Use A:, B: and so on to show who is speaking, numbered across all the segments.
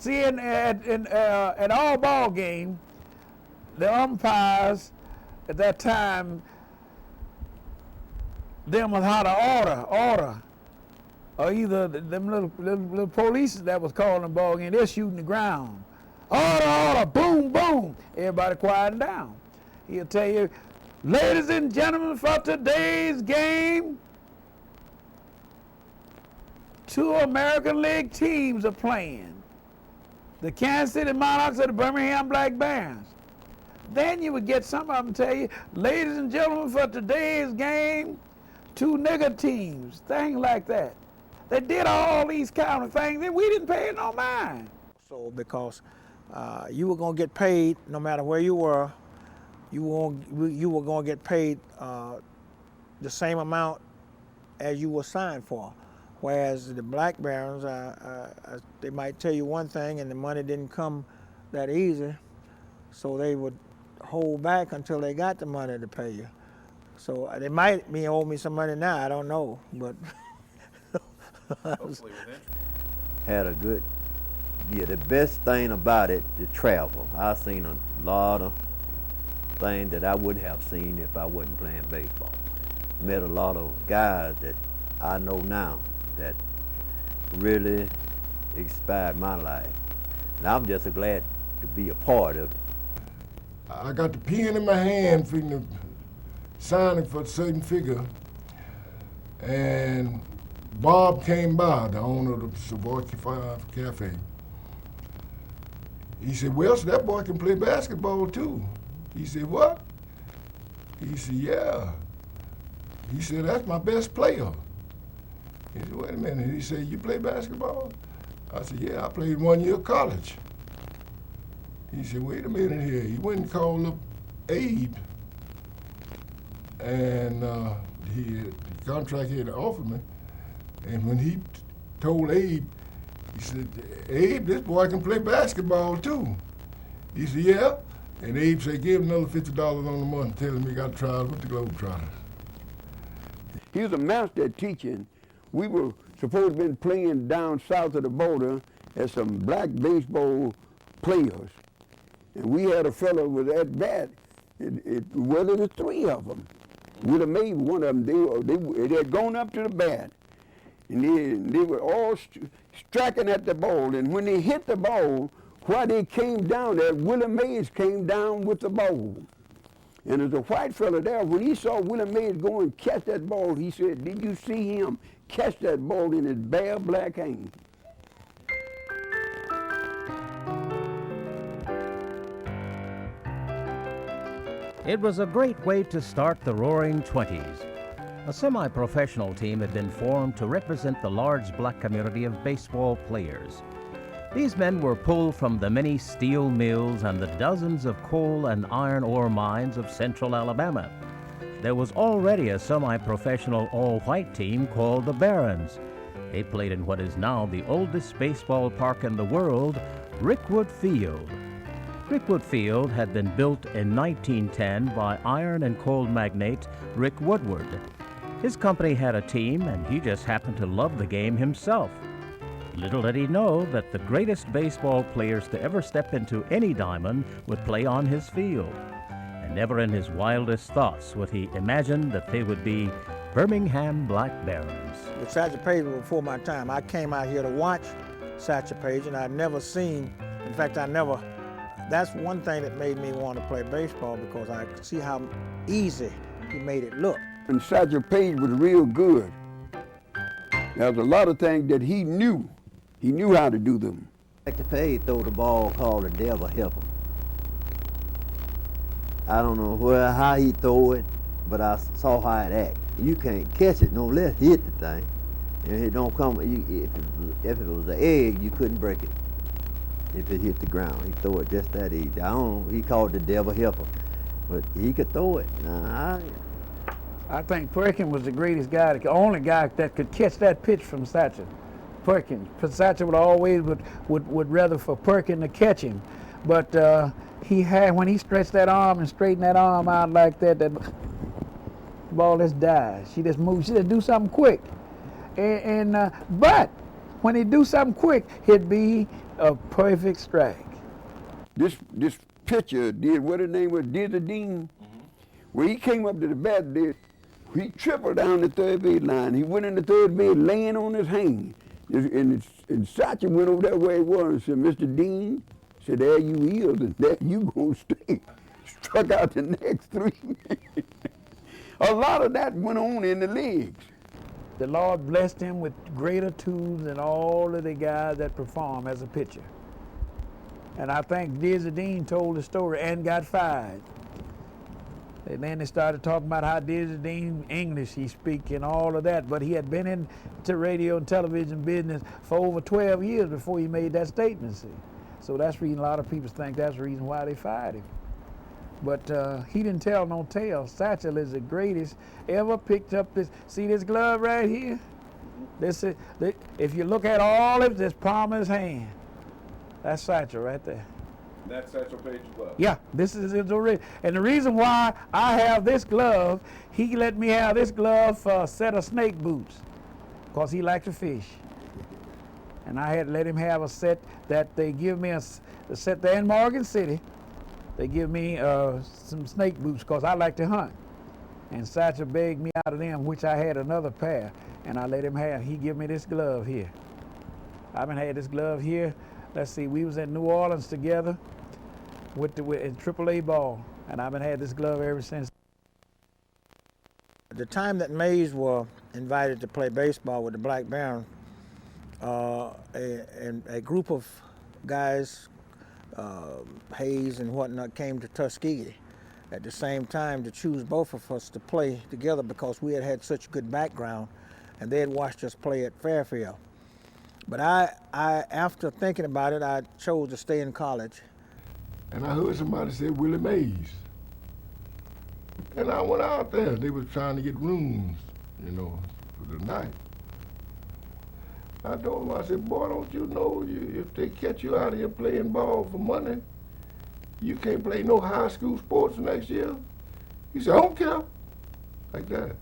A: see, at all ball games, the umpires at that time, them was how to order, or either them little police that was calling the ball game, they're shooting the ground. Order, boom, boom. Everybody quieting down. He'll tell you, ladies and gentlemen, for today's game, 2 American League teams are playing. The Kansas City Monarchs and the Birmingham Black Barons. Then you would get some of them tell you, ladies and gentlemen, for today's game, 2 nigger teams, things like that. They did all these kind of things, and we didn't pay no mind.
B: So because you were going to get paid no matter where you were, you were going to get paid the same amount as you were signed for. Whereas the Black Barons, they might tell you one thing and the money didn't come that easy, so they would hold back until they got the money to pay you. So they might be owe me some money now, I don't know, but.
C: Hopefully with interest.
D: Had a good, the best thing about it, the travel. I've seen a lot of things that I wouldn't have seen if I wasn't playing baseball. Met a lot of guys that I know now that really inspired my life. And I'm just glad to be a part of it.
E: I got the pen in my hand for signing for a certain figure, and Bob came by, the owner of the Savoy Cafe. He said, well, so that boy can play basketball too. He said, what? He said, yeah. He said, that's my best player. He said, wait a minute. He said, you play basketball? I said, yeah, I played 1 year of college. He said, wait a minute here. He went and called up Abe, and the contract he had offered me. And when he told Abe, he said, Abe, this boy can play basketball too. He said, yeah. And Abe said, give him another $50 on the month, tell him he got to try out with the Globetrotters.
F: He was a master at teaching. We were supposed to be playing down south of the border as some black baseball players. And we had a fellow with that bat. Whether the 3 of them would have made one of them. They had gone up to the bat. And they were all striking at the ball. And when they hit the ball, while they came down there, Willie Mays came down with the ball. And there's a white fella there. When he saw Willie Mays go and catch that ball, he said, did you see him catch that ball in his bare black hand?
G: It was a great way to start the Roaring '20s. A semi-professional team had been formed to represent the large black community of baseball players. These men were pulled from the many steel mills and the dozens of coal and iron ore mines of central Alabama. There was already a semi-professional all-white team called the Barons. They played in what is now the oldest baseball park in the world, Rickwood Field. Rickwood Field had been built in 1910 by iron and coal magnate Rick Woodward. His company had a team, and he just happened to love the game himself. Little did he know that the greatest baseball players to ever step into any diamond would play on his field. And never in his wildest thoughts would he imagine that they would be Birmingham Black Barons.
B: With Satchel Paige was before my time. I came out here to watch Satchel Paige, and I'd never seen, in fact, that's one thing that made me want to play baseball, because I could see how easy he made it look.
F: And Satchel Paige was real good. There was a lot of things that he knew. He knew how to do them.
D: Satchel Paige throw the ball called the devil help him. I don't know how he throw it, but I saw how it act. You can't catch it, no less hit the thing. And it don't come, if it was an egg, you couldn't break it. If it hit the ground, he throw it just that easy. I don't know, he called it the devil help him, but he could throw it.
A: I think Perkins was the greatest guy, the only guy that could catch that pitch from Satchel. Perkins. Satchel would always would rather for Perkins to catch him. But when he stretched that arm and straightened that arm out like that, that ball just died. She just moved, she just do something quick. But when he do something quick, he'd be a perfect strike.
F: This pitcher did what his name was, Dizzy Dean. When he came up to the bat, he tripled down the third base line. He went in the third base laying on his hand. And Satchel went over there where he was and said, Mr. Dean, said, there you is, and there you gonna stay. Struck out the next 3. A lot of that went on in the leagues.
A: The Lord blessed him with greater tools than all of the guys that perform as a pitcher. And I think Dizzy Dean told the story and got fired. And then they started talking about how Dizzy Dean English he speak and all of that, but he had been into radio and television business for over 12 years before he made that statement, see. So that's the reason a lot of people think that's the reason why they fired him. But he didn't tell no tale. Satchel is the greatest ever picked up this. See this glove right here? This is, if you look at all of this palm of his hand, that's Satchel right there.
C: That's Satchel Paige's glove.
A: Yeah, this is his original. And the reason why I have this glove, he let me have this glove for a set of snake boots, because he liked to fish. And I had to let him have a set that they give me a set there in Morgan City. They give me some snake boots because I like to hunt. And Satchel begged me out of them, which I had another pair, and I let him have. He give me this glove here. I've been had this glove here. Let's see, we was in New Orleans together with AAA ball, and I've been had this glove ever since.
B: The time that Mays were invited to play baseball with the Black Barons, a group of guys, Hayes and whatnot, came to Tuskegee at the same time to choose both of us to play together because we had had such good background, and they had watched us play at Fairfield. But I after thinking about it, I chose to stay in college.
E: And I heard somebody say Willie Mays. And I went out there. They were trying to get rooms, you know, for the night. I told him, I said, boy, don't you know if they catch you out here playing ball for money, you can't play no high school sports next year? He said, I don't care. Like that.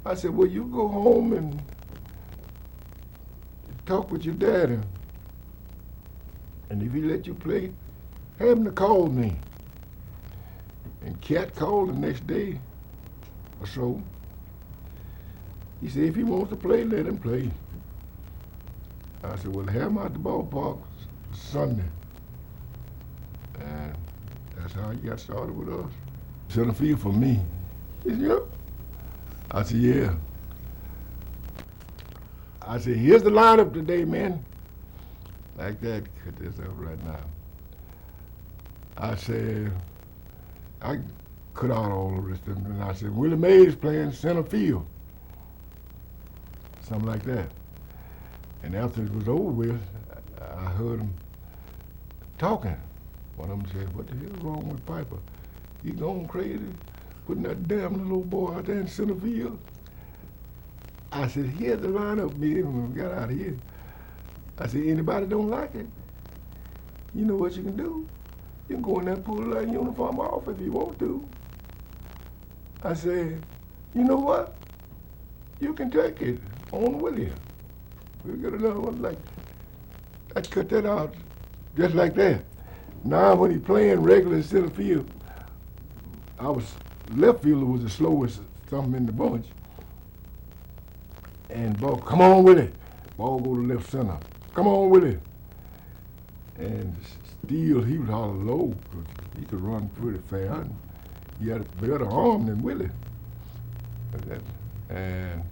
E: I said, well, you go home and talk with your daddy. And if he let you play, have him to call me. And Cat called the next day or so. He said, if he wants to play, let him play. I said, well, have him out the ballpark Sunday. And that's how he got started with us. Center field for me. He said, yeah. I said, yeah. I said, here's the lineup today, man. Like that, cut this up right now. I said, I cut out all of this stuff, and I said, Willie Mays playing center field. Something like that. And after it was over with, I heard them talking. One of them said, what the hell's wrong with Piper? He going crazy, putting that damn little boy out there in center field. I said, here's the lineup, man, when we got out of here. I said, anybody don't like it, you know what you can do. You can go in there and pull that uniform off if you want to. I said, you know what? You can take it on Willie. We'll get another one like, I cut that out just like that. Now when he playing regular center field, left fielder was the slowest something in the bunch. And ball, come on Willie. Ball go to left center. Come on Willie. And Steele, he was all low, because he could run pretty fast. He had a better arm than Willie. And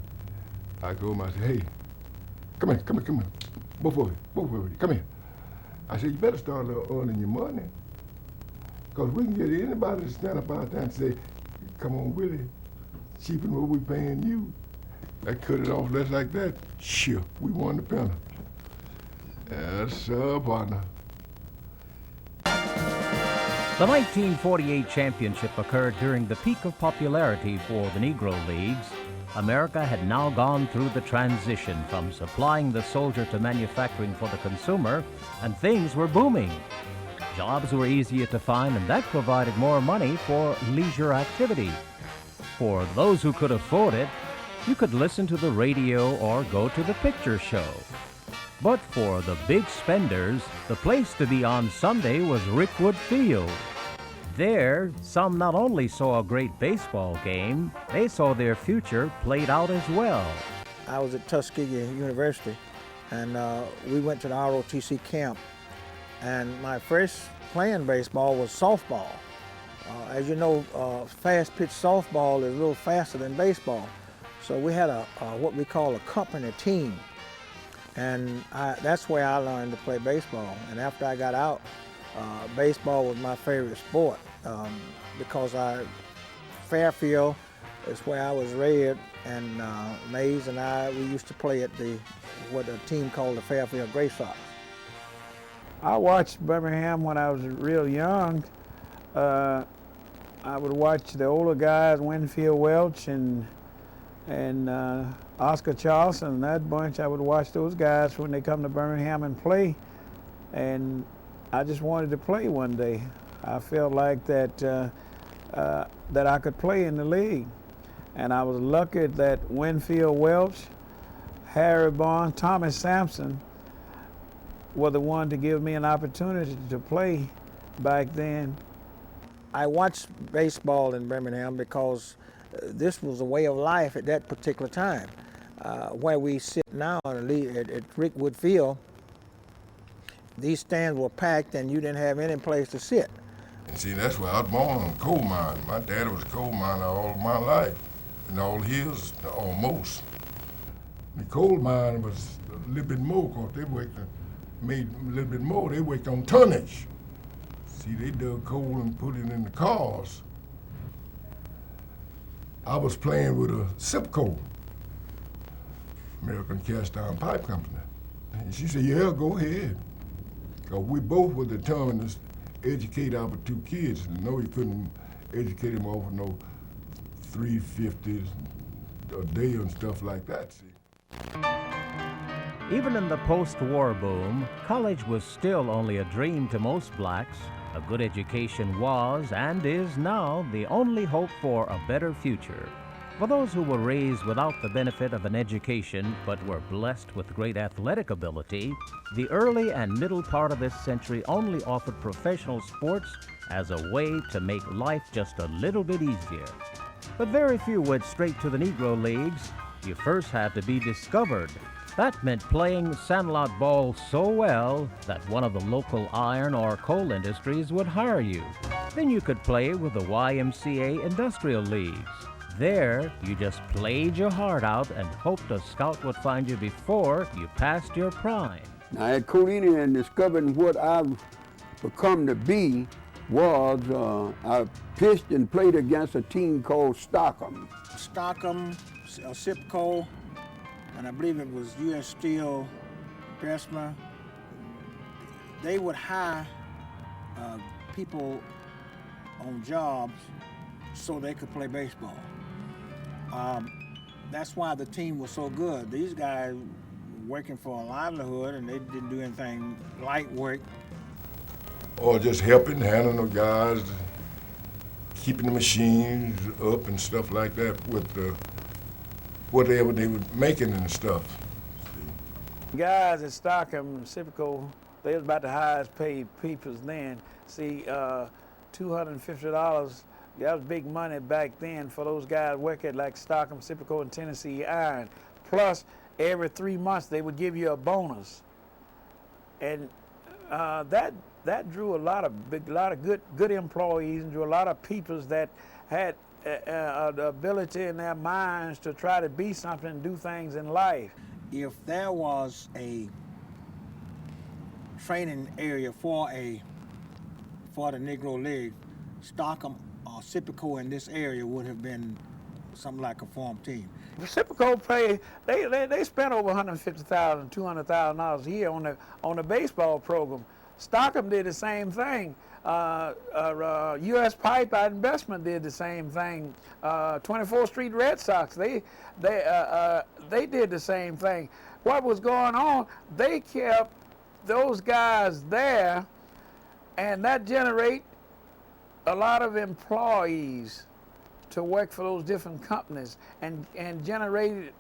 E: I go home, I said, hey, come here. Both of you, come here. I said, you better start earning your money. Because we can get anybody to stand up out there and say, come on, Willie, cheaper than what we paying you. I cut it off just like that. Sure, we won the pennant. Yes, sir, partner.
G: The 1948 championship occurred during the peak of popularity for the Negro Leagues. America had now gone through the transition from supplying the soldier to manufacturing for the consumer, and things were booming. Jobs were easier to find, and that provided more money for leisure activity. For those who could afford it, you could listen to the radio or go to the picture show. But for the big spenders, the place to be on Sunday was Rickwood Field. There, some not only saw a great baseball game, they saw their future played out as well.
B: I was at Tuskegee University, and we went to the ROTC camp. And my first playing baseball was softball. As you know, fast-pitch softball is a little faster than baseball. So we had what we call a company team. And that's where I learned to play baseball. And after I got out, baseball was my favorite sport because Fairfield is where I was raised, and Mays and we used to play at what a team called the Fairfield Gray Sox.
A: I watched Birmingham when I was real young. I would watch the older guys, Winfield Welch and Oscar Charleston, that bunch. I would watch those guys when they come to Birmingham and play. And I just wanted to play one day. I felt like that I could play in the league. And I was lucky that Winfield Welch, Harry Barnes, Thomas Sampson were the one to give me an opportunity to play back then.
B: I watched baseball in Birmingham because this was a way of life at that particular time. Where we sit now at Rickwood Field, these stands were packed and you didn't have any place to sit.
E: And see, that's where I was born on a coal mine. My dad was a coal miner all my life, and all his almost. The coal mine was a little bit more, because they made a little bit more. They worked on tonnage. See, they dug coal and put it in the cars. I was playing with a SIPCO, American Cast Iron Pipe Company. And she said, yeah, go ahead. Because we both were determined to educate our two kids. And no, you couldn't educate them over no $3.50 a day and stuff like that, see.
G: Even in the post-war boom, college was still only a dream to most blacks. A good education was, and is now, the only hope for a better future. For those who were raised without the benefit of an education but were blessed with great athletic ability, the early and middle part of this century only offered professional sports as a way to make life just a little bit easier. But very few went straight to the Negro Leagues. You first had to be discovered. That meant playing sandlot ball so well that one of the local iron or coal industries would hire you. Then you could play with the YMCA industrial leagues. There, you just played your heart out and hoped a scout would find you before you passed your prime.
F: Now at Colina and discovering what I've become to be was I pitched and played against a team called Stockham.
B: Stockham, SIPCO, and I believe it was U.S. Steel, Bessemer. They would hire people on jobs so they could play baseball. That's why the team was so good. These guys working for a livelihood, and they didn't do anything light work.
E: Or just helping, handling the guys, keeping the machines up and stuff like that with whatever they were making and stuff.
A: The guys at Stockham, Civico, they was about the highest paid peoples then. See, $250, that was big money back then for those guys working like Stockham, Civico, and Tennessee Iron. Plus, every 3 months they would give you a bonus, and that drew a lot of good employees and drew a lot of peoples that had the ability in their minds to try to be something and do things in life.
B: If there was a training area for the Negro League, Stockham or Cipico in this area would have been something like a farm team.
A: Cipico pay, they spent over $150,000, $200,000 a year on the baseball program. Stockham did the same thing. U.S. Pipe Investment did the same thing. 24th Street Red Sox, they did the same thing. What was going on, they kept those guys there, and that generate a lot of employees to work for those different companies and generated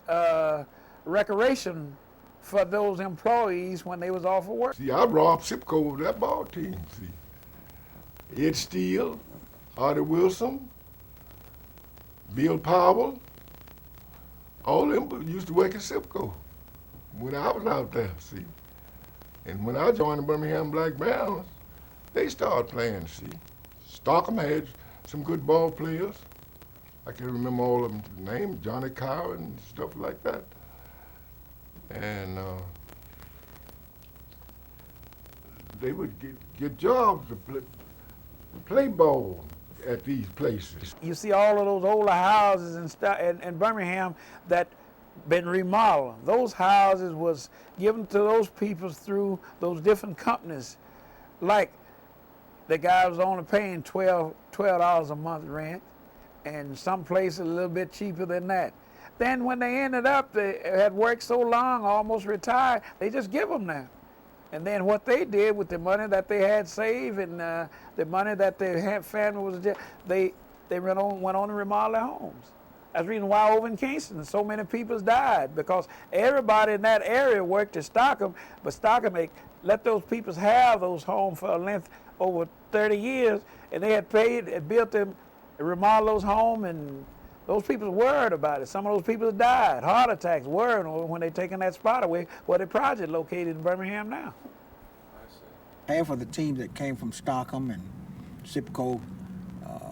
A: recreation for those employees when they was off of work.
E: See, I robbed Sipco of that ball team, see. Ed Steele, Artie Wilson, Bill Powell, all them used to work at Sipco when I was out there, see. And when I joined the Birmingham Black Barons, they started playing, see. Stockham had some good ball players. I can't remember all of them names, Johnny Cow and stuff like that. And they would get jobs to play ball at these places.
A: You see all of those older houses in Birmingham that been remodeled. Those houses was given to those people through those different companies. Like the guy was only paying $12 a month rent, and some places a little bit cheaper than that. Then when they ended up, they had worked so long, almost retired, they just give them that. And then what they did with the money that they had saved and the money that their family was, they went on to remodel their homes. That's the reason why over in Kingston so many people died, because everybody in that area worked at Stockham, but Stockham let those people have those homes for a length over 30 years, and they had paid and built them, remodeled those homes, and those people worried about it. Some of those people died, heart attacks, worried when they taking that spot away where the project located in Birmingham now.
B: Half of the teams that came from Stockham and Sipco,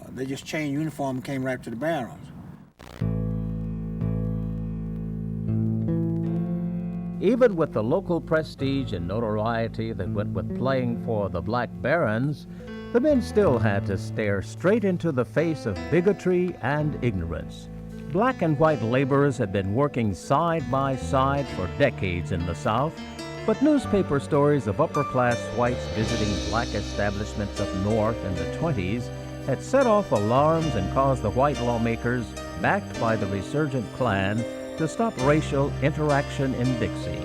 B: they just changed uniform and came right to the Barons.
G: Even with the local prestige and notoriety that went with playing for the Black Barons, the men still had to stare straight into the face of bigotry and ignorance. Black and white laborers had been working side by side for decades in the South, but newspaper stories of upper-class whites visiting black establishments up north in the 20s had set off alarms and caused the white lawmakers, backed by the resurgent Klan, to stop racial interaction in Dixie.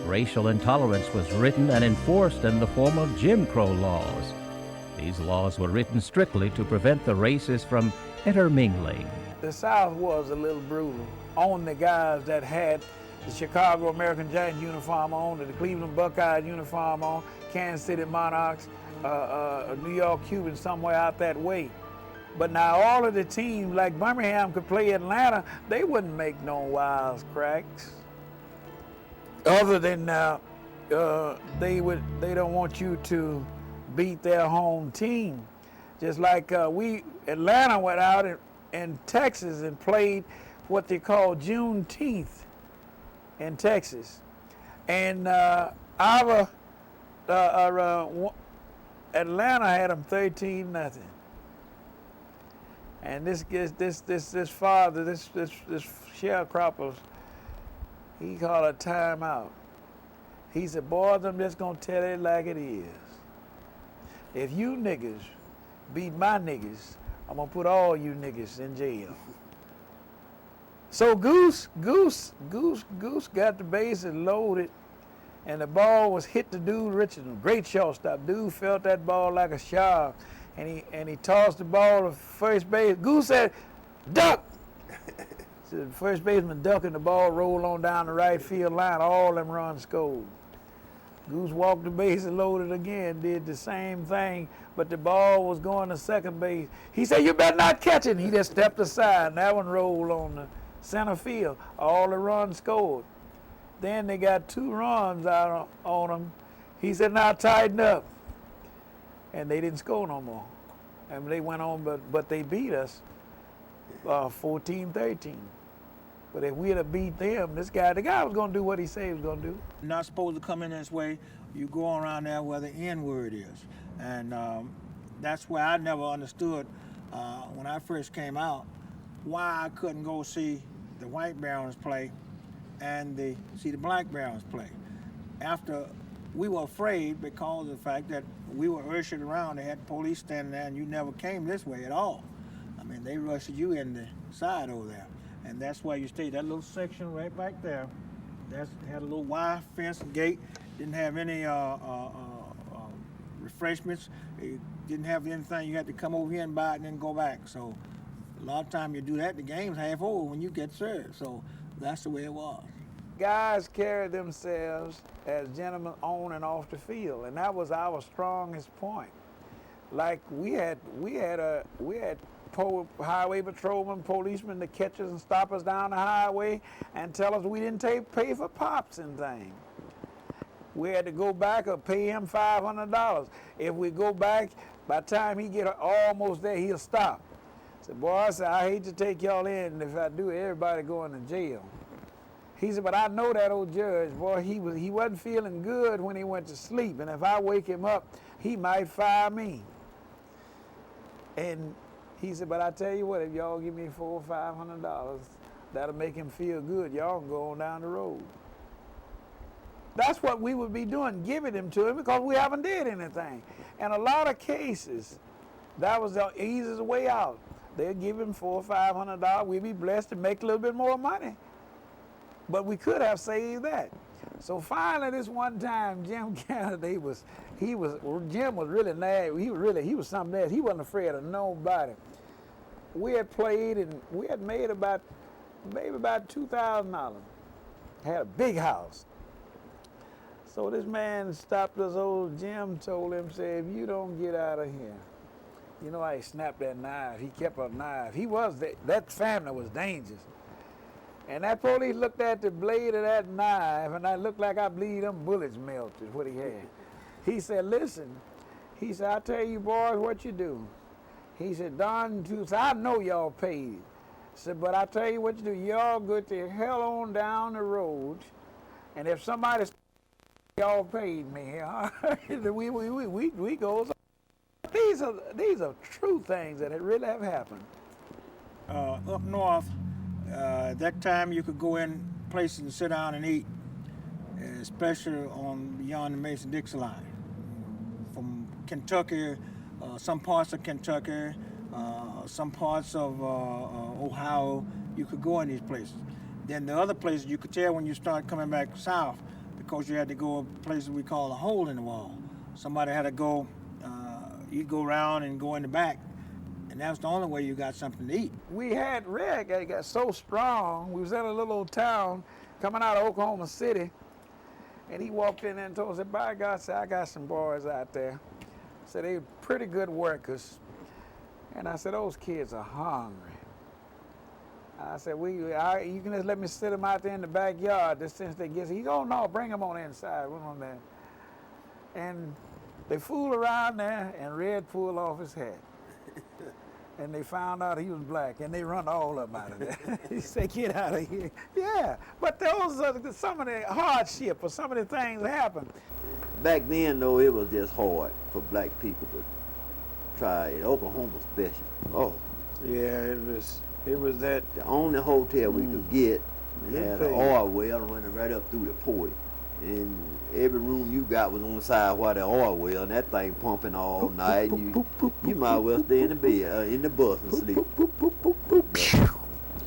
G: Racial intolerance was written and enforced in the form of Jim Crow laws. These laws were written strictly to prevent the races from intermingling.
A: The South was a little brutal on the guys that had the Chicago American Giants uniform on, the Cleveland Buckeyes uniform on, Kansas City Monarchs, New York Cubans somewhere out that way. But now all of the teams, like Birmingham could play Atlanta, they wouldn't make no wisecracks. Other than they don't want you to beat their home team. Just like Atlanta went out in Texas and played what they call Juneteenth in Texas. And Atlanta had them 13-0. And this father, this sharecropper, he called a timeout. He said, boys, I'm just gonna tell it like it is. If you niggas beat my niggas, I'm gonna put all you niggas in jail. So Goose got the bases loaded, and the ball was hit the dude Richardson, great shortstop. Dude felt that ball like a shark. And he tossed the ball to first base. Goose said, duck! So the first baseman ducking, the ball rolled on down the right field line. All them runs scored. Goose walked the bases loaded again, did the same thing, but the ball was going to second base. He said, you better not catch it. He just stepped aside, and that one rolled on the center field. All the runs scored. Then they got 2 runs out on him. He said, now tighten up. And they didn't score no more. And they went on, but they beat us 14-13. But if we'd have beat them, the guy was going to do what he said he was going to do.
B: You're not supposed to come in this way. You go around there where the N-word is. And that's where I never understood when I first came out, why I couldn't go see the white Barons play and see the black Barons play. After we were afraid because of the fact that we were ushered around. They had police standing there, and you never came this way at all. I mean, they rushed you in the side over there, and that's why you stayed. That little section right back there, that had a little wire fence gate. Didn't have any refreshments. It didn't have anything. You had to come over here and buy it and then go back. So a lot of time you do that, the game's half over when you get served. So that's the way it was.
A: guys carried themselves as gentlemen on and off the field, and that was our strongest point. Like we had highway patrolmen, policemen to catch us and stop us down the highway and tell us we didn't pay for pops and things. We had to go back or pay him $500. If we go back, by the time he get almost there, he'll stop. I said, boy, I hate to take y'all in, and if I do, everybody going to jail. He said, but I know that old judge, boy, he wasn't feeling good when he went to sleep, and if I wake him up, he might fire me. And he said, but I tell you what, if y'all give me $400 or $500, that'll make him feel good. Y'all can go on down the road. That's what we would be doing, giving them to him, because we haven't did anything. In a lot of cases, that was the easiest way out. They'd give him $400 or $500. We'd be blessed to make a little bit more money. But we could have saved that. So finally, this one time, Jim Kennedy Jim was really mad. He was something else. He wasn't afraid of nobody. We had played and we had made maybe about $2,000. Had a big house. So this man stopped us. Old Jim told him, said, if you don't get out of here. You know how he snapped that knife. He kept a knife. That family was dangerous. And that police looked at the blade of that knife, and I looked like I believe them bullets melted, what he had. He said, listen, he said, I tell you boys what you do. He said, Don, I know y'all paid. He said, but I tell you what you do, y'all go to hell on down the road, and if somebody y'all paid me, we goes on. These are true things that really have happened.
B: Up north, at that time you could go in places and sit down and eat, especially on beyond the Mason-Dixon line. From Kentucky, some parts of Kentucky, some parts of Ohio, you could go in these places. Then the other places you could tell when you start coming back south, because you had to go places we call a hole in the wall. Somebody had to go, you'd go around and go in the back, and that was the only way you got something to eat.
A: We had Rick, he got so strong. We was in a little old town coming out of Oklahoma City, and he walked in there and told us, by God, I got some boys out there. Said they were pretty good workers. And I said, those kids are hungry. I said, you can just let me sit them out there in the backyard just since they get. He said, oh no, bring them on inside. Bring them on there. And they fooled around there, and Red pulled off his hat. And they found out he was black, and they run all of them out of there. He said, get out of here. Yeah, but those are some of the hardship or some of the things that happened.
D: Back then, though, it was just hard for black people to try it. Oklahoma special. Oh.
A: Yeah, it was that.
D: The only hotel we could get had an oil well running right up through the porch. And every room you got was on the side while the oil well, and that thing pumping all night. You might as well stay in the bed, in the bus and sleep.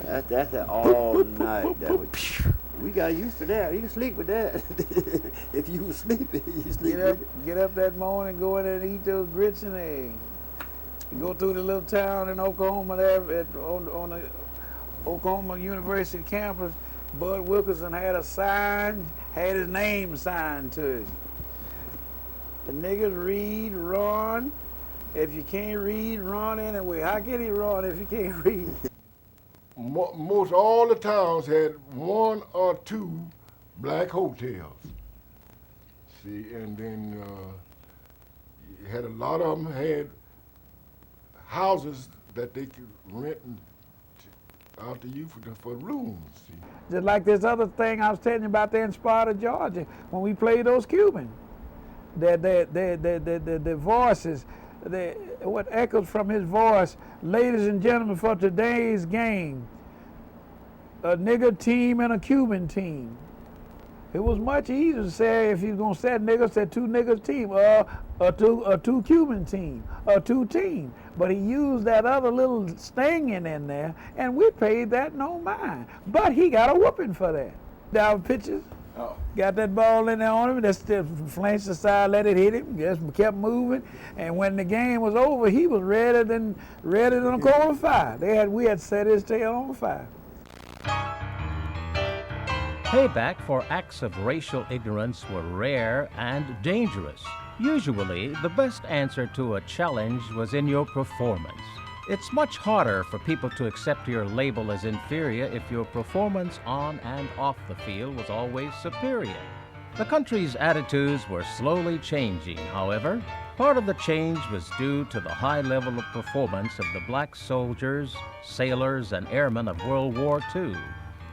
D: That's all night. We got used to that. You can sleep with that. If you were sleeping, you sleep with it.
A: Get up that morning, go in there and eat those grits and eggs. You go through the little town in Oklahoma there on the Oklahoma University campus. Bud Wilkerson had a sign, had his name signed to it. The niggas read, run. If you can't read, run anyway. How can he run if you can't read?
E: Most all the towns had one or two black hotels. See, and then you had a lot of them had houses that they could rent out to you for rooms. See.
A: Just like this other thing I was telling you about there in Sparta, Georgia, when we played those Cubans. The voices, what echoes from his voice, ladies and gentlemen, for today's game, a nigger team and a Cuban team. It was much easier to say if you was gonna say nigger, say two niggers team, a two Cuban team, a two team. But he used that other little stinging in there, and we paid that no mind. But he got a whooping for that. Down pictures.
E: Oh.
A: Got that ball in there on him, just flanched aside, let it hit him, just kept moving. And when the game was over, he was redder than a coal of fire. We had set his tail on fire.
G: Payback for acts of racial ignorance were rare and dangerous. Usually, the best answer to a challenge was in your performance. It's much harder for people to accept your label as inferior if your performance on and off the field was always superior. The country's attitudes were slowly changing, however. Part of the change was due to the high level of performance of the black soldiers, sailors, and airmen of World War II.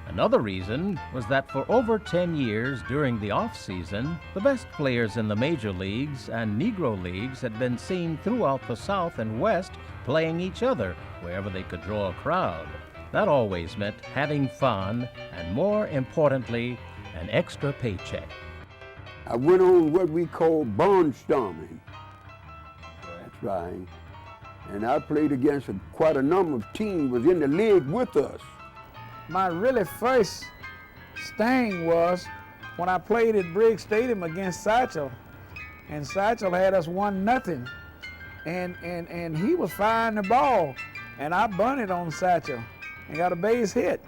G: Another reason was that for over 10 years during the off-season, the best players in the major leagues and Negro leagues had been seen throughout the South and West playing each other wherever they could draw a crowd. That always meant having fun and, more importantly, an extra paycheck.
F: I went on what we call barnstorming. That's right. And I played against quite a number of teams was in the league with us.
A: My really first sting was when I played at Briggs Stadium against Satchel, and Satchel had us 1-0, and he was firing the ball, and I bunted on Satchel and got a base hit,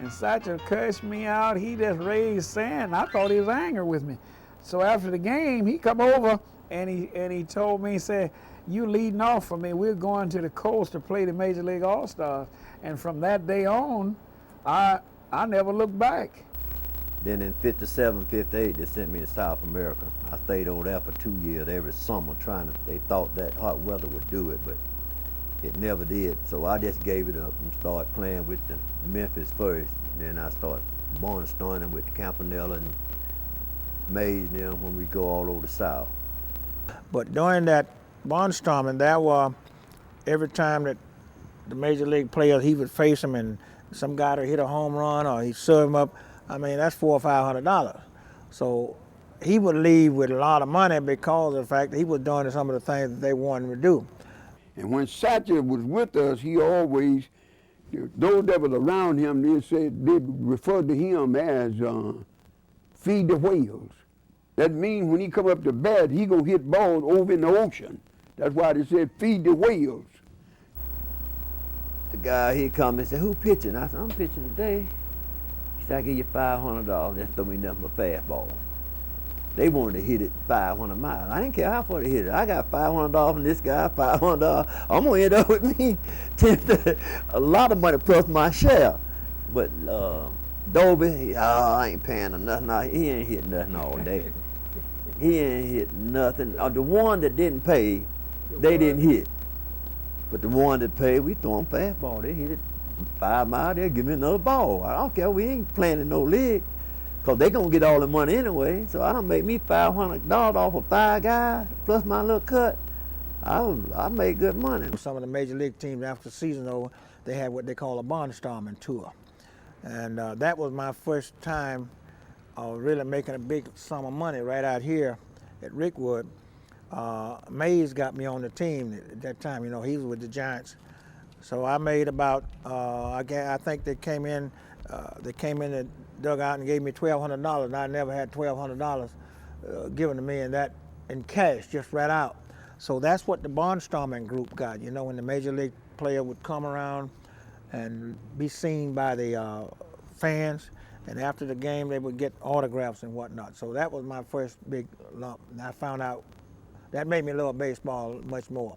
A: and Satchel cursed me out. He just raised sand. I thought he was angry with me. So after the game, he come over and he told me, he said, "You leading off for me. We're going to the coast to play the Major League All-Stars." And from that day on, I never looked back.
D: Then in 57, 58, they sent me to South America. I stayed over there for 2 years every summer they thought that hot weather would do it, but it never did. So I just gave it up and started playing with the Memphis first. Then I started barnstorming with Campanella and Mays and them when we go all over the South.
B: But during that barnstorming, there were, every time that the major league players, he would face him and some guy would hit a home run or he'd serve him up. I mean, that's $400 or $500. So he would leave with a lot of money because of the fact that he was doing some of the things that they wanted him to do.
F: And when Satchel was with us, he always, those that was around him, they referred to him as feed the whales. That means when he come up to bat, he gonna hit balls over in the ocean. That's why they said feed the whales.
D: The guy, he come and said, "Who pitching?" I said, "I'm pitching today." He said, "I give you $500. Just throw me nothing but fastball." They wanted to hit it 500 miles. I didn't care how far they hit it. I got $500 from this guy, $500. I'm gonna end up with me a lot of money plus my share. But Dobie, I ain't paying him nothing. He ain't hit nothing all day. He ain't hit nothing. The one that didn't pay, they didn't hit. But the one that paid, we throw them fastball. They hit it 5 miles, they'll give me another ball. I don't care, we ain't playing in no league, because they gonna get all the money anyway. So I don't make me $500 off of 5 guys, plus my little cut. I made good money.
B: Some of the major league teams, after the season over, they had what they call a barnstorming tour. And that was my first time really making a big sum of money right out here at Rickwood. Mays got me on the team at that time. You know, he was with the Giants. So I made about, I think they came in the dugout and gave me $1,200, and I never had $1,200 given to me in cash, just right out. So that's what the barnstorming group got. You know, when the major league player would come around and be seen by the fans, and after the game they would get autographs and whatnot. So that was my first big lump, and I found out that made me love baseball much more.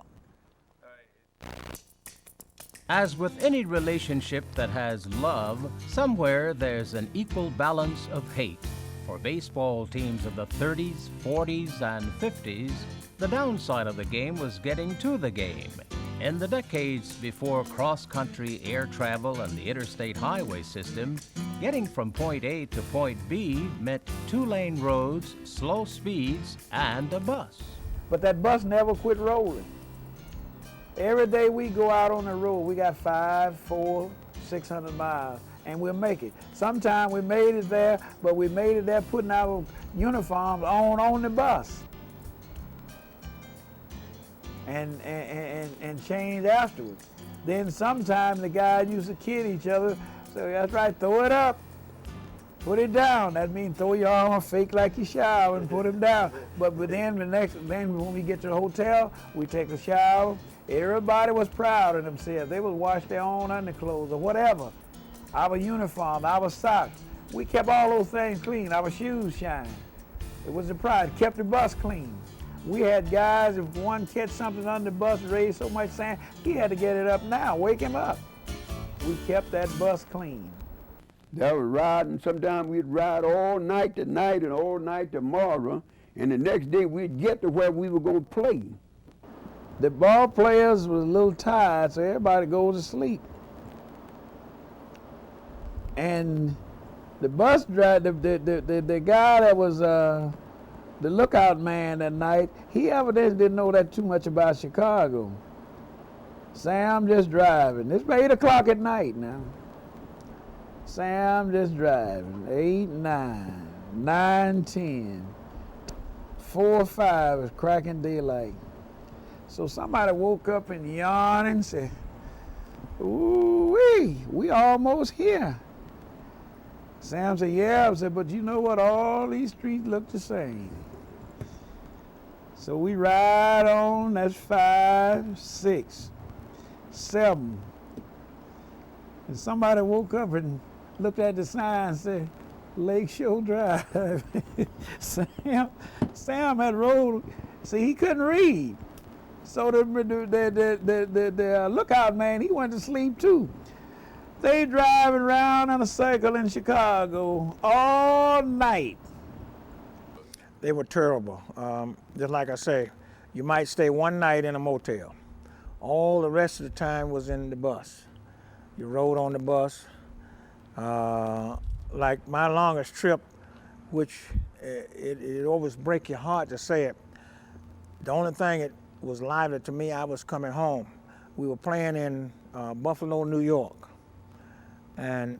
G: As with any relationship that has love, somewhere there's an equal balance of hate. For baseball teams of the 30s, 40s, and 50s, the downside of the game was getting to the game. In the decades before cross-country air travel and the interstate highway system, getting from point A to point B meant 2-lane roads, slow speeds, and a bus.
A: But that bus never quit rolling. Every day we go out on the road, we got 500, 400, 600 miles, and we'll make it. Sometimes we made it there, but we made it there putting our uniforms on the bus. And change afterwards. Then sometimes the guys used to kid each other, so that's right, throw it up, put it down. That means throw your arm, fake like you shower, and put them down. But then when we get to the hotel, we take a shower. Everybody was proud of themselves. They would wash their own underclothes or whatever. Our uniform, our socks. We kept all those things clean. Our shoes shine. It was a pride. Kept the bus clean. We had guys, if one catch something on the bus, raised so much sand, he had to get it up now, wake him up. We kept that bus clean.
F: That was riding. Sometimes we'd ride all night tonight and all night tomorrow, and the next day we'd get to where we were going to play.
A: The ball players was a little tired, so everybody goes to sleep. And the bus driver, the guy that was the lookout man that night, he evidently didn't know that too much about Chicago. Sam just driving. It's about 8 o'clock at night now. Sam just driving. 8, 9, 9, 10. 4, 5 is cracking daylight. So somebody woke up and yawned and said, "Ooh-wee, we almost here." Sam said, "Yeah." I said, "But you know what? All these streets look the same." So we ride on. That's 5, 6, 7. And somebody woke up and looked at the sign and said, "Lakeshore Drive." Sam had rolled. See, he couldn't read. So the lookout man, he went to sleep too. They driving around in a circle in Chicago all night.
B: They were terrible. Just like I say, you might stay one night in a motel. All the rest of the time was in the bus. You rode on the bus. Like my longest trip, which it always break your heart to say it. The only thing that was lively to me, I was coming home. We were playing in Buffalo, New York. And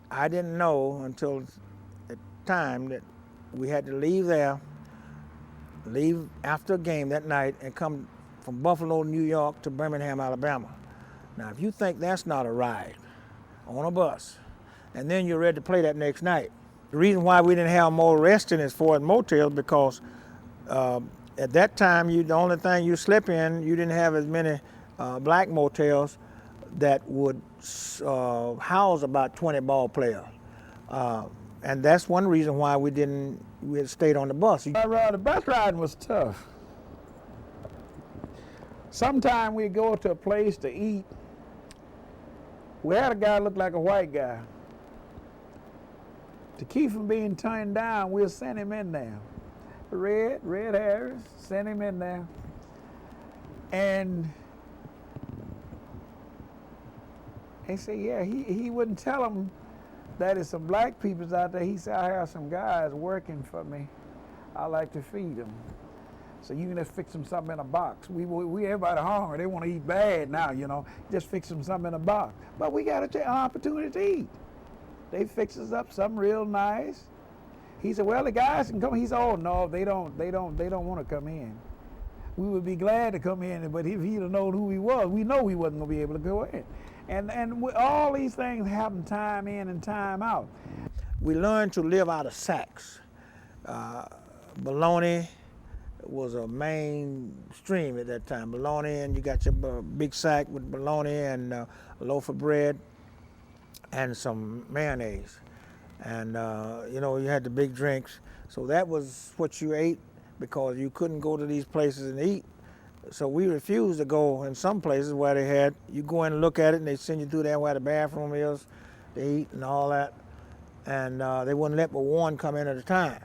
B: I didn't know until the time that we had to leave there, leave after a game that night and come from Buffalo, New York to Birmingham, Alabama. Now, if you think that's not a ride on a bus, and then you're ready to play that next night. The reason why we didn't have more resting as far as motels, because at that time, the only thing you slept in, you didn't have as many black motels that would house about 20 ball players. And that's one reason why we had stayed on the bus.
A: The bus riding was tough. Sometime we'd go to a place to eat. We had a guy look like a white guy. To keep from being turned down, we'll send him in there. Red Harris, send him in there. And they say, yeah, he wouldn't tell them that there's some black peoples out there. He said, "I have some guys working for me. I like to feed them. So you can just fix them something in a box." We everybody hungry. They want to eat bad now, you know. Just fix them something in a box. But we got an opportunity to eat. They fix us up something real nice. He said, "Well, the guys can come." He said, "Oh no, they don't want to come in. We would be glad to come in, but if he'd have known who he was, we know he wasn't going to be able to go in." And all these things happen time in and time out.
B: We learned to live out of sacks. Bologna was a main stream at that time. Bologna, and you got your big sack with bologna and a loaf of bread and some mayonnaise. And you had the big drinks. So that was what you ate, because you couldn't go to these places and eat. So we refused to go in some places where they had, you go in and look at it and they send you through there where the bathroom is to eat and all that. And they wouldn't let but one come in at a time.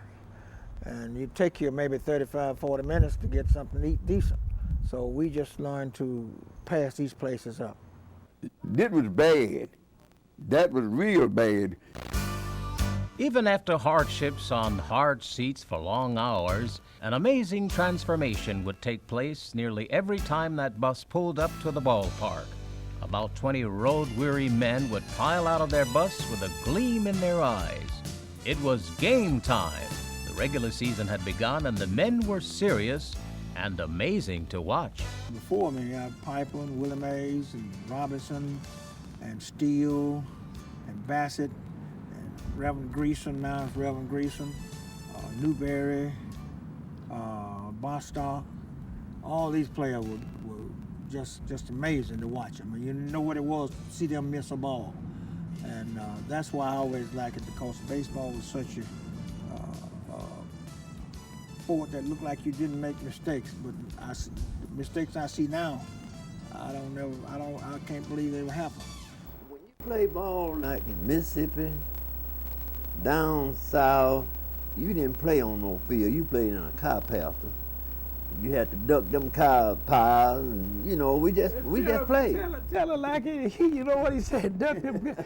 B: And you'd take you maybe 35, 40 minutes to get something to eat decent. So we just learned to pass these places up.
F: That was bad. That was real bad.
G: Even after hardships on hard seats for long hours, an amazing transformation would take place nearly every time that bus pulled up to the ballpark. About 20 road-weary men would pile out of their bus with a gleam in their eyes. It was game time. The regular season had begun and the men were serious and amazing to watch.
B: Before me, you had Piper and Willie Mays and Robinson and Steele and Bassett, Reverend Greason, now it's Reverend Greason, Newberry, Bostock. All these players were just amazing to watch. I mean, you know what it was to see them miss a ball. And that's why I always like it, because baseball was such a sport that looked like you didn't make mistakes. But the mistakes I see now, I can't believe they would happen.
D: When you play ball like in Mississippi, down south, you didn't play on no field. You played in a cow pasture. You had to duck them cow pies, and you know we just played.
A: Tell her like it. You know what he said? Duck them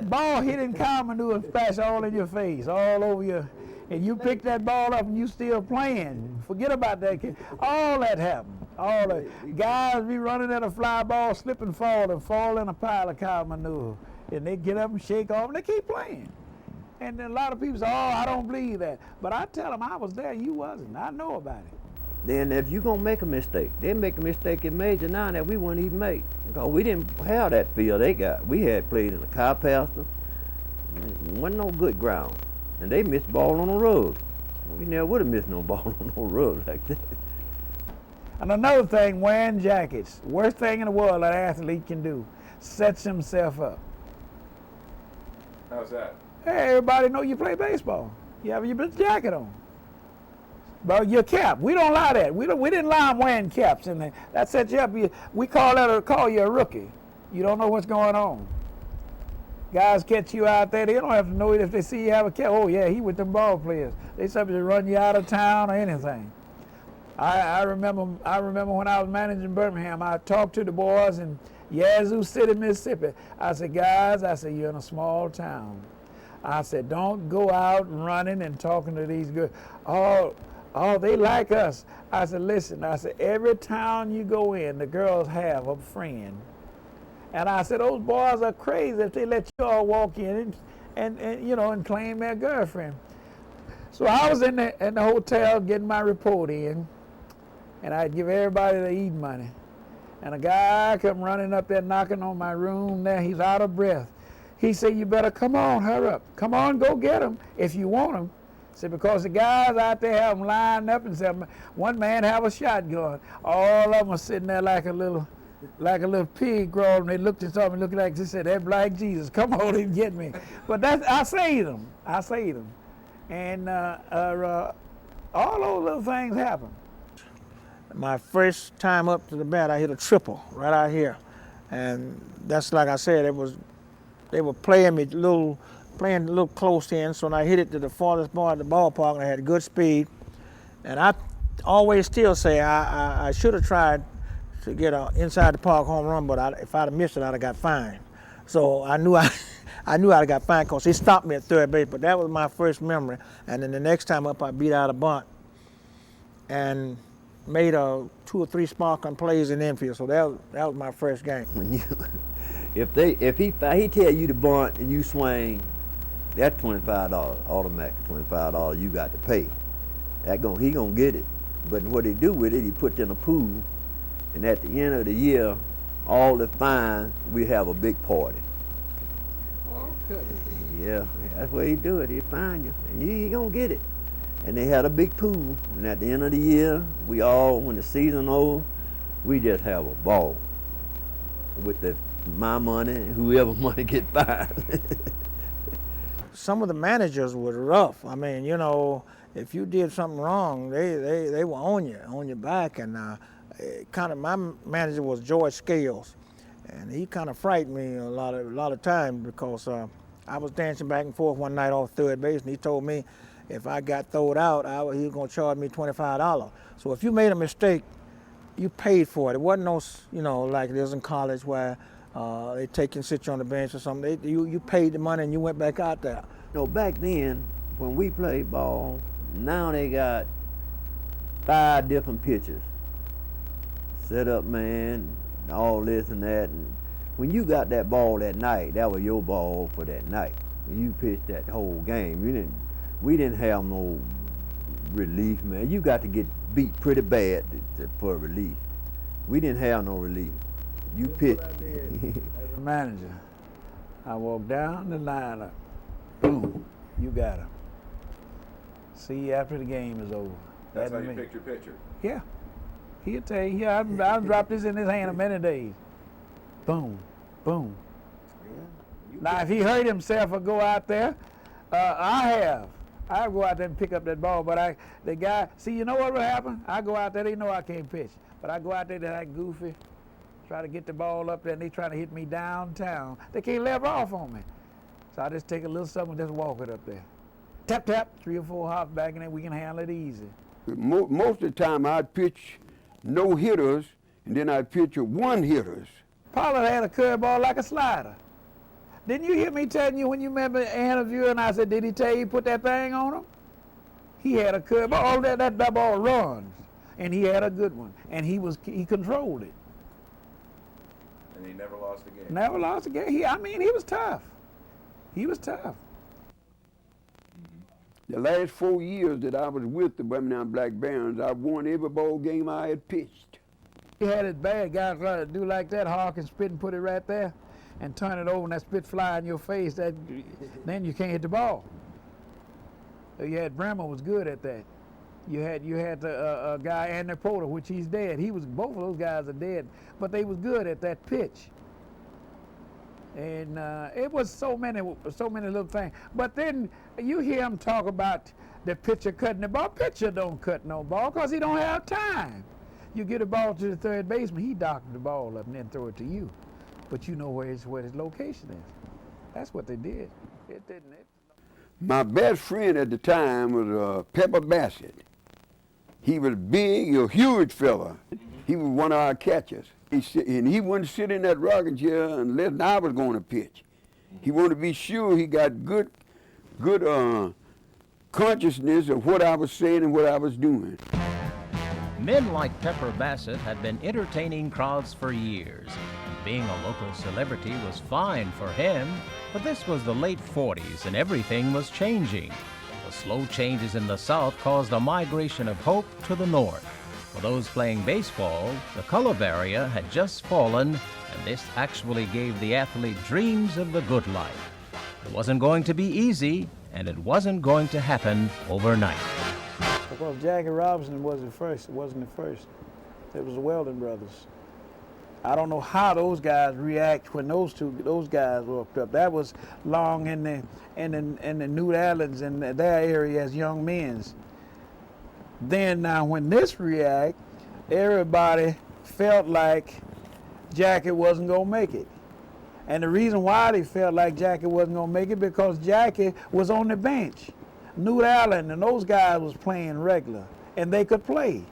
A: ball hit in cow manure and splash all in your face, all over you. And you pick that ball up and you still playing. Forget about that kid. All that happened. All that. Guys be running at a fly ball, slip and fall in a pile of cow manure. And they get up and shake off and they keep playing. And then a lot of people say, oh, I don't believe that. But I tell them I was there, you wasn't. I know about it.
D: Then if you gonna make a mistake, they make a mistake in major now that we wouldn't even make. Because we didn't have that field they got. We had played in a cow pasture. Wasn't no good ground. And they missed ball on the rug. We never would have missed no ball on no rug like that.
A: And another thing, wearing jackets. Worst thing in the world an athlete can do. Sets himself up.
C: How's that?
A: Hey, everybody know you play baseball. You have your jacket on. But your cap, we don't allow that. We didn't allow them wearing caps in there. That sets you up. We call you a rookie. You don't know what's going on. Guys catch you out there, they don't have to know it if they see you have a cap. Oh yeah, he with them ball players. They supposed to run you out of town or anything. I remember when I was managing Birmingham, I talked to the boys in Yazoo City, Mississippi. I said, guys, you're in a small town. I said, don't go out running and talking to these girls. Oh, they like us. I said, listen, every town you go in, the girls have a friend. And I said, those boys are crazy if they let you all walk in and claim their girlfriend. So I was in the hotel getting my report in, and I'd give everybody the eat money. And a guy come running up there knocking on my room there. He's out of breath. He said, you better come on, hurry up. Come on, go get them if you want them. I said, because the guys out there have them lined up, and said, one man have a shotgun. All of them are sitting there like a little pig crawling. They looked at something, looking like, they said, that black Jesus, come on and get me. But I saved them. And all those little things happen.
B: My first time up to the bat, I hit a triple right out here. And that's like I said, they were playing a little close in, so when I hit it to the farthest part of the ballpark, and I had good speed. And I always still say I should have tried to get an inside the park home run, but if I'd have missed it, I'd have got fined. So I knew I'd have got fined because he stopped me at third base, but that was my first memory. And then the next time up, I beat out a bunt and made 2 or 3 sparkling plays in the infield. So that was my first game.
D: When if he tell you to bunt and you swing, that's $25 automatic. $25 you got to pay. He gonna get it. But what he do with it, he put it in a pool. And at the end of the year, all the fines, we have a big party.
A: Okay.
D: Yeah, that's where he do it. He fine you, and you gonna get it. And they had a big pool, and at the end of the year, when the season over, we just have a ball with my money and whoever money get fined.
B: Some of the managers were rough. I mean, if you did something wrong, they were on your back, and my manager was George Scales, and he kind of frightened me a lot of times because I was dancing back and forth one night off third base, and he told me if I got thrown out, he was going to charge me $25. So if you made a mistake, you paid for it. It wasn't no, like it is in college where they take you and sit you on the bench or something. You paid the money and you went back out there.
D: Back then, when we played ball, now they got 5 different pitchers. Set up man, all this and that. And when you got that ball that night, that was your ball for that night. When you pitched that whole game, we didn't have no relief, man. You got to get beat pretty bad for relief. We didn't have no relief. You pitched.
A: As a manager, I walked down the lineup. Boom, you got him. See you after the game is over.
C: That's how you picked your pitcher.
A: Yeah. He'll tell you, I'll drop this in his hand in many days. Boom, boom.
D: Yeah.
A: Now, if he hurt himself or go out there, I go out there and pick up that ball, but the guy, see, you know what will happen? I go out there, they know I can't pitch, but I go out there, they're like goofy, try to get the ball up there, and they try to hit me downtown. They can't level off on me. So I just take a little something and just walk it up there. Tap, tap, 3 or 4 hops back, and then we can handle it easy.
F: Most of the time I'd pitch no hitters, and then I'd pitch 1-hitters.
A: Pollard had a curveball like a slider. Didn't you hear me telling you when you remember the interview and I said, did he tell you put that thing on him? He had a curveball, that ball runs, and he had a good one, and he controlled it.
C: And he never lost a game.
A: Never lost a game. He was tough. He was tough.
F: The last 4 years that I was with the Birmingham Black Barons, I won every ball game I had pitched.
A: He had it bad. Guys try to do like that, hawk and spit and put it right there, and turn it over, and that spit fly in your face. Then you can't hit the ball. So you had Bremer was good at that. You had a guy Nat Pollard, which he's dead. Both of those guys are dead, but they was good at that pitch. And it was so many little things. But then you hear him talk about the pitcher cutting the ball. Pitcher don't cut no ball because he don't have time. You get a ball to the third baseman, he doctored the ball up and then throw it to you. But you know where his location is. That's what they did.
F: My best friend at the time was Pepper Bassett. He was big, a huge fella. He was one of our catchers. He wouldn't sit in that rocking chair unless I was going to pitch. He wanted to be sure he got good consciousness of what I was saying and what I was doing.
G: Men like Pepper Bassett had been entertaining crowds for years. Being a local celebrity was fine for him, but this was the late 40s and everything was changing. The slow changes in the South caused a migration of hope to the North. For those playing baseball, the color barrier had just fallen, and this actually gave the athlete dreams of the good life. It wasn't going to be easy, and it wasn't going to happen overnight.
A: Because Jackie Robinson wasn't the first. It wasn't the first. It was the Weldon brothers. I don't know how those guys react when those guys walked up. That was long in the New Orleans and their area as young men. Then now when this react, everybody felt like Jackie wasn't gonna make it. And the reason why they felt like Jackie wasn't gonna make it because Jackie was on the bench. New Orleans and those guys was playing regular and they could play.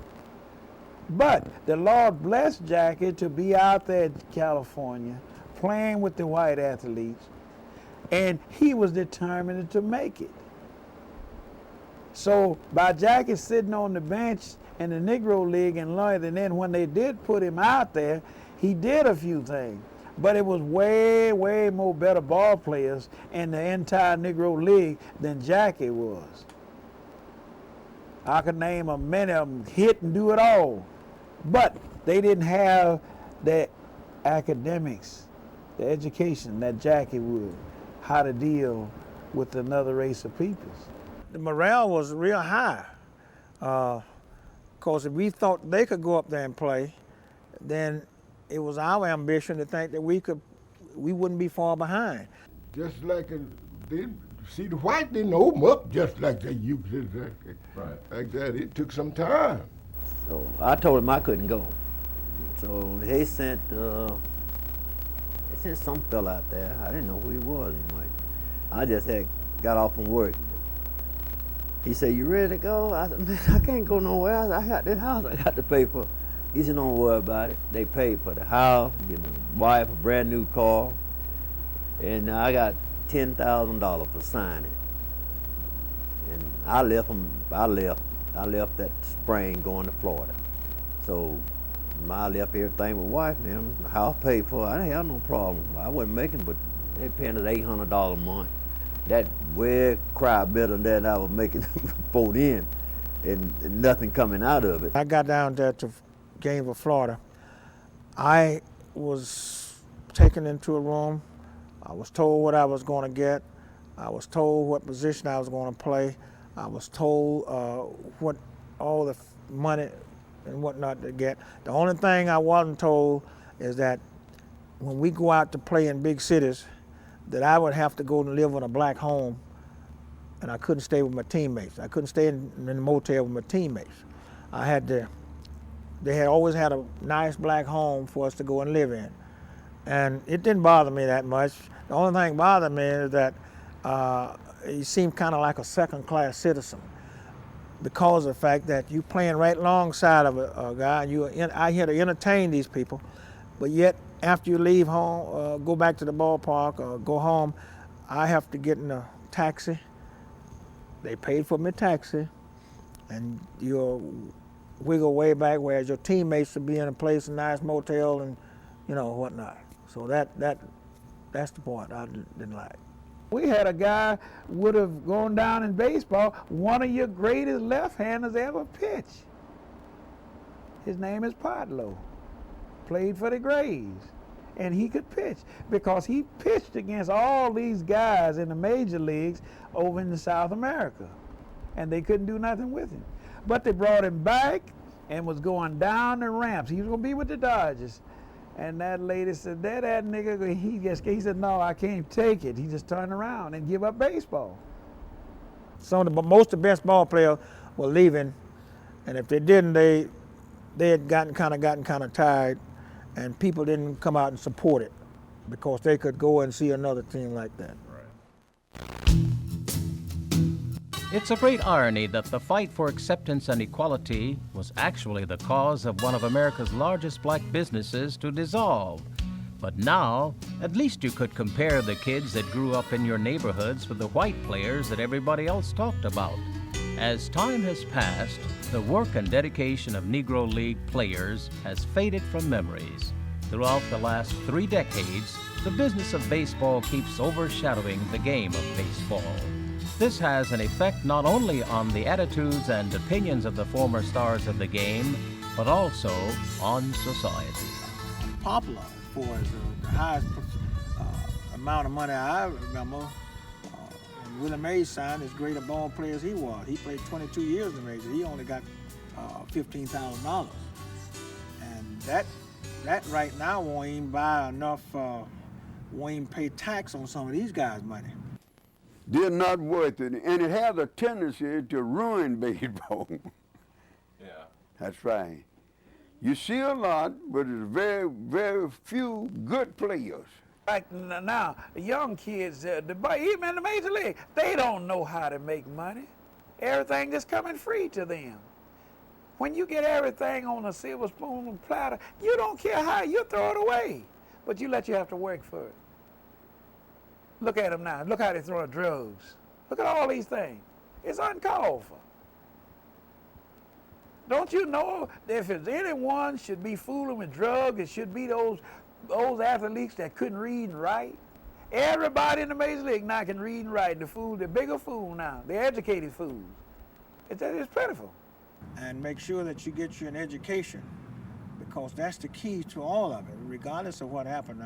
A: But the Lord blessed Jackie to be out there in California playing with the white athletes, and he was determined to make it. So by Jackie sitting on the bench in the Negro League in London, and then when they did put him out there, he did a few things. But it was way, way more better ball players in the entire Negro League than Jackie was. I could name many of them, hit and do it all. But they didn't have the academics, the education that Jackie would, how to deal with another race of people.
B: The morale was real high. Because if we thought they could go up there and play, then it was our ambition to think that we wouldn't be far behind.
E: Just like see, the white didn't open up just like they used to.
C: Right.
E: Like that, it took some time.
D: So I told him I couldn't go. So they sent some fella out there. I didn't know who he was. I just had got off from work. He said, "You ready to go?" I said, "Man, I can't go nowhere. I got this house I got to pay for." He said, "Don't worry about it. They paid for the house, give my wife a brand new car, and I got $10,000 for signing." And I left that spring going to Florida. So I left everything with wife, man. The house paid for. I didn't have no problem. I wasn't making, but they paying us $800 a month. That way cry better than I was making before then, and nothing coming out of it.
B: I got down there to Gainesville, Florida. I was taken into a room. I was told what I was going to get. I was told what position I was going to play. I was told what all the money and whatnot to get. The only thing I wasn't told is that when we go out to play in big cities, that I would have to go and live in a black home, and I couldn't stay with my teammates. I couldn't stay in the motel with my teammates. I had to, they had always had a nice black home for us to go and live in. And it didn't bother me that much. The only thing that bothered me is that you seem kind of like a second-class citizen because of the fact that you playing right alongside of a guy, and you're out here to entertain these people, but yet after you leave home, go back to the ballpark or go home, I have to get in a taxi. They paid for my taxi, and you'll wiggle way back, whereas your teammates would be in a place, a nice motel, and you know whatnot. So that's the part I didn't like.
A: We had a guy would have gone down in baseball, one of your greatest left-handers ever pitch. His name is Podlow. Played for the Grays. And he could pitch because he pitched against all these guys in the major leagues over in South America. And they couldn't do nothing with him. But they brought him back and was going down the ramps. He was going to be with the Dodgers. And that lady said, that nigga, he said, no, I can't take it. He just turned around and give up baseball.
B: Most of the best ball players were leaving, and if they didn't, they had gotten kind of tired, and people didn't come out and support it because they could go and see another team like that.
G: It's a great irony that the fight for acceptance and equality was actually the cause of one of America's largest black businesses to dissolve. But now, at least you could compare the kids that grew up in your neighborhoods with the white players that everybody else talked about. As time has passed, the work and dedication of Negro League players has faded from memories. Throughout the last 3 decades, the business of baseball keeps overshadowing the game of baseball. This has an effect not only on the attitudes and opinions of the former stars of the game, but also on society.
B: Popular for the highest amount of money I remember. When Willie Mays signed, as great a ball player as he was. He played 22 years in the major. He only got $15,000. And that right now won't even buy enough, won't even pay tax on some of these guys' money.
F: They're not worth it, and it has a tendency to ruin baseball.
C: Yeah.
F: That's right. You see a lot, but there's very, very few good players.
A: Like now, young kids, even in the major league, they don't know how to make money. Everything is coming free to them. When you get everything on a silver spoon platter, you don't care how, you throw it away. But you have to work for it. Look at them now. Look how they're throwing drugs. Look at all these things. It's uncalled for. Don't you know if there's anyone should be fooling with drugs, it should be those athletes that couldn't read and write? Everybody in the major league now can read and write. The bigger fool now. The educated fools. It's pitiful.
B: And make sure that you get you an education, because that's the key to all of it, regardless of what happened.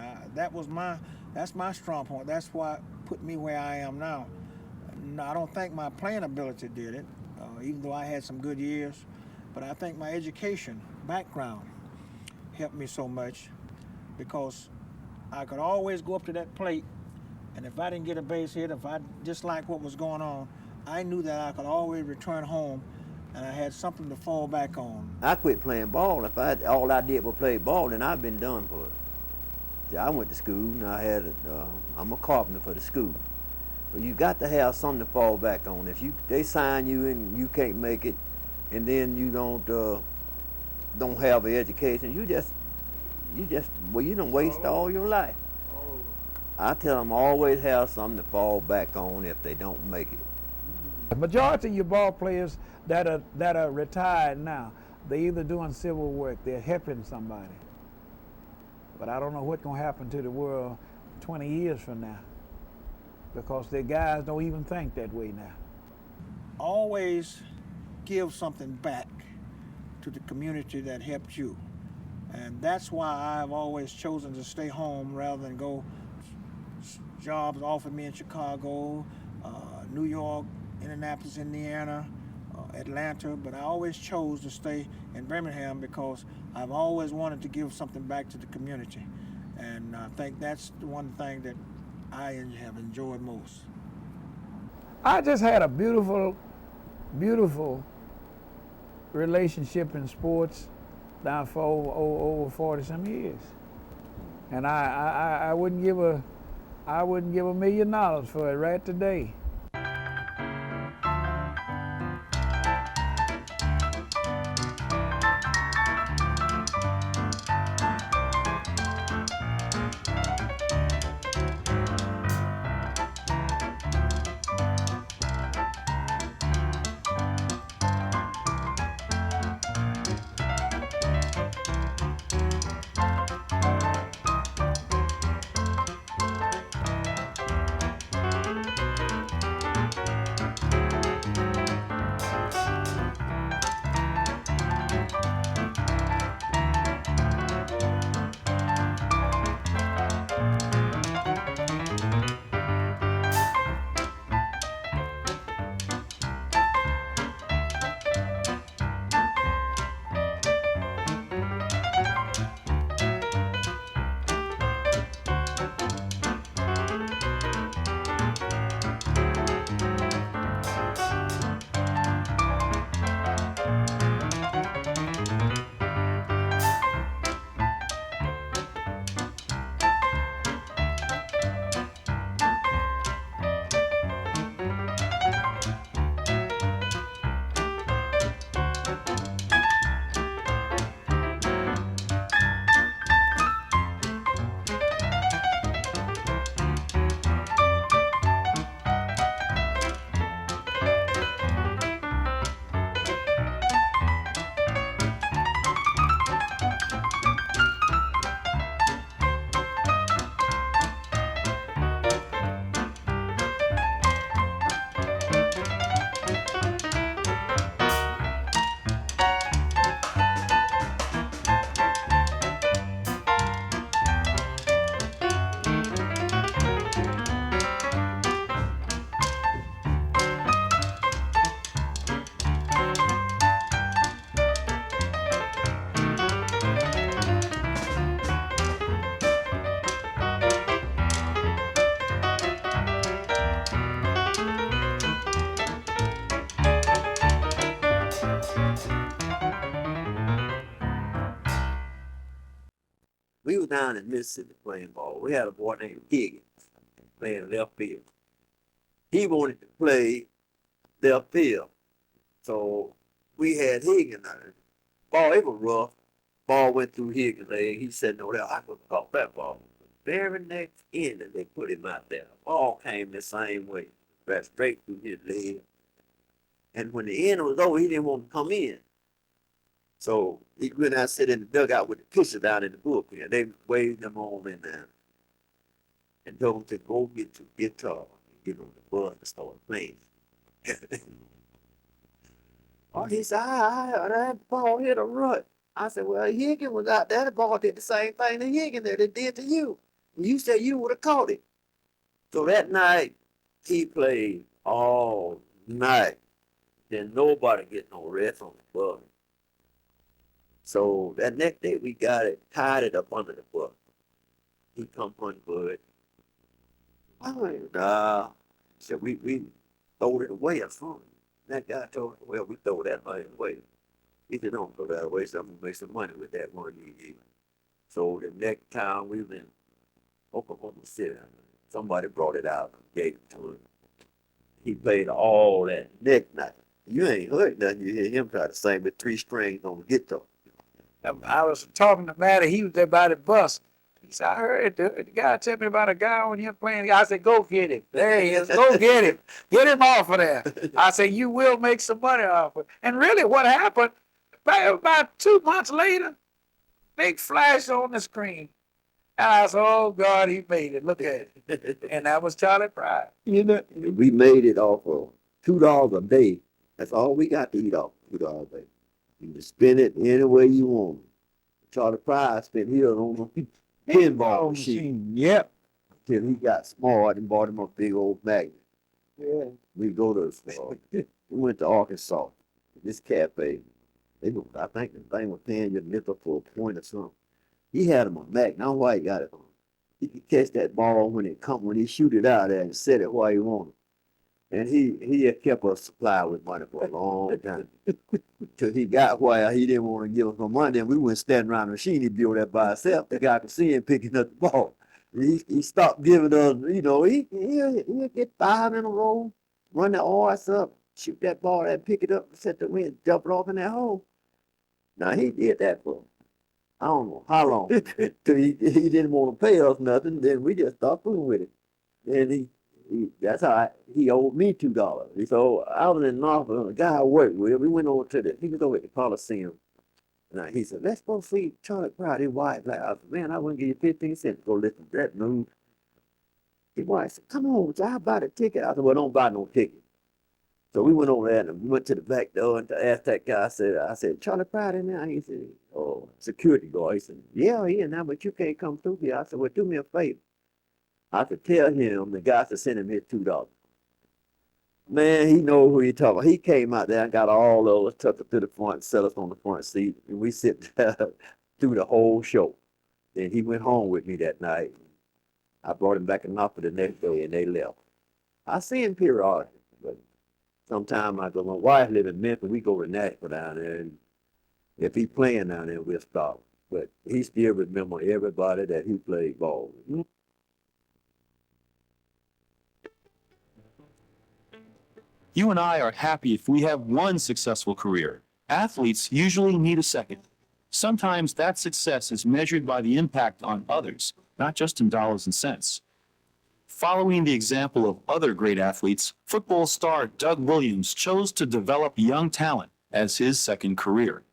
B: That's my strong point. That's what put me where I am now. I don't think my playing ability did it, even though I had some good years, but I think my education background helped me so much, because I could always go up to that plate, and if I didn't get a base hit, if I disliked what was going on, I knew that I could always return home, and I had something to fall back on.
D: I quit playing ball. If all I did was play ball, then I'd been done for it. I went to school, and I'm a carpenter for the school. So you got to have something to fall back on. If they sign you and you can't make it, and then you don't have an education, you don't waste all your life. I tell them always have something to fall back on if they don't make it.
A: The majority of your ball players that are retired now, they're either doing civil work, they're helping somebody. But I don't know what's going to happen to the world 20 years from now, because the guys don't even think that way now.
B: Always give something back to the community that helped you. And that's why I've always chosen to stay home rather than go jobs offered me in Chicago, New York, Indianapolis, Indiana, Atlanta, but I always chose to stay in Birmingham because I've always wanted to give something back to the community. And I think that's the one thing that have enjoyed most?
A: I just had a beautiful, beautiful relationship in sports down for over 40 some years, and I wouldn't give a $1 million for it right today.
D: We were down in Mississippi playing ball. We had a boy named Higgins playing left field. He wanted to play left field. So we had Higgins on it. Ball, it was rough. Ball went through Higgins' leg. He said, no, I couldn't caught that ball. Very next inning, they put him out there. Ball came the same way, right straight through his leg. And when the inning was over, he didn't want to come in. So he went out, sit in the dugout with the pitcher down in the bullpen. They waved him on in there and told him to go get your guitar, get on the bus and start playing. Oh, he said, that ball hit a rut. I said, well, Higgins was out there. The ball did the same thing to Higgins that it did to you. You said you would have caught it. So that night, he played all night. Then nobody get no rest on the bus. So that next day, we got it, tied it up under the bus. He come punch for it. I went, nah. He said, we throw it away or something. That guy told me, well, we throw that money away. He said, don't throw that away, so I'm going to make some money with that money you gave. So the next time we was in Oklahoma City, somebody brought it out and gave it to him. He played all that next night. You ain't heard nothing. You hear him try to sing with 3 strings on the guitar.
A: I was talking to Matty, he was there by the bus. He said, I heard the guy tell me about a guy on here playing. I said, go get him. There he is. Go get him. Get him off of there. I said, you will make some money off of it. And really what happened, about 2 months later, big flash on the screen. And I said, oh, God, he made it. Look at it. And that was Charlie Pride.
D: You know, we made it off of $2 a day. That's all we got to eat off, $2 a day. You can spend it any way you want. Charlie Pride spent his on a pinball machine.
A: Yep.
D: Till he got smart and bought him a big old magnet.
A: Yeah.
D: We go to, we went to Arkansas, this cafe. I think the thing was paying your nickel for a point or something. He had him a magnet. I don't know why he got it on. he could catch that ball when he shoot it out there and set it where he wanted. And he had kept us supplied with money for a long time. Till he got where he didn't want to give us no money. And we went standing around the machine. He built that by himself. The guy could see him picking up the ball. He stopped giving us, he'll get 5 in a row, run the arse up, shoot that ball and pick it up, set the wind, dump it off in that hole. Now he did that for I don't know how long. Till he didn't want to pay us nothing. Then we just stopped fooling with it. And that's how he owed me $2. So I was in Norfolk, a guy I worked with, we went over he was over at the Coliseum. And he said, let's go see Charlie Pride, his wife. Like, I said, man, I wouldn't give you 15 cents to go listen to that news. His wife said, come on, I'll buy the ticket. I said, well, don't buy no ticket. So we went over there and we went to the back door and asked that guy, I said, Charlie Pride in there? He said, oh, security guard. He said, yeah, he in there, but you can't come through here. I said, well, do me a favor. I could tell him, the guy to send him his $2. Man, he know who he talking about. He came out there and got all of us, took us to the front, and set us on the front seat, and we sit there through the whole show. Then he went home with me that night. I brought him back enough for the next day, and they left. I see him periodically, but sometimes I go, my wife live in Memphis, we go to Nashville down there, and if he playing down there, we'll stop. But he still remember everybody that he played ball with.
H: You and I are happy if we have one successful career. Athletes usually need a second. Sometimes that success is measured by the impact on others, not just in dollars and cents. Following the example of other great athletes, football star Doug Williams chose to develop young talent as his second career.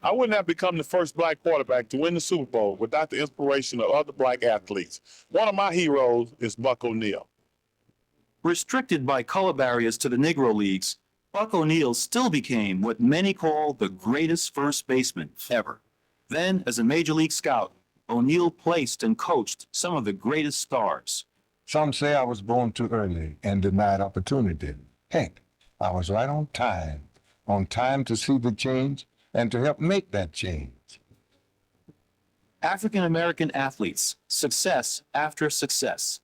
I: I wouldn't have become the first black quarterback to win the Super Bowl without the inspiration of other black athletes. One of my heroes is Buck O'Neil.
H: Restricted by color barriers to the Negro Leagues, Buck O'Neil still became what many call the greatest first baseman ever. Then, as a Major League scout, O'Neil placed and coached some of the greatest stars.
J: Some say I was born too early and denied opportunity. Heck, I was right on time to see the change and to help make that change.
H: African American athletes, success after success.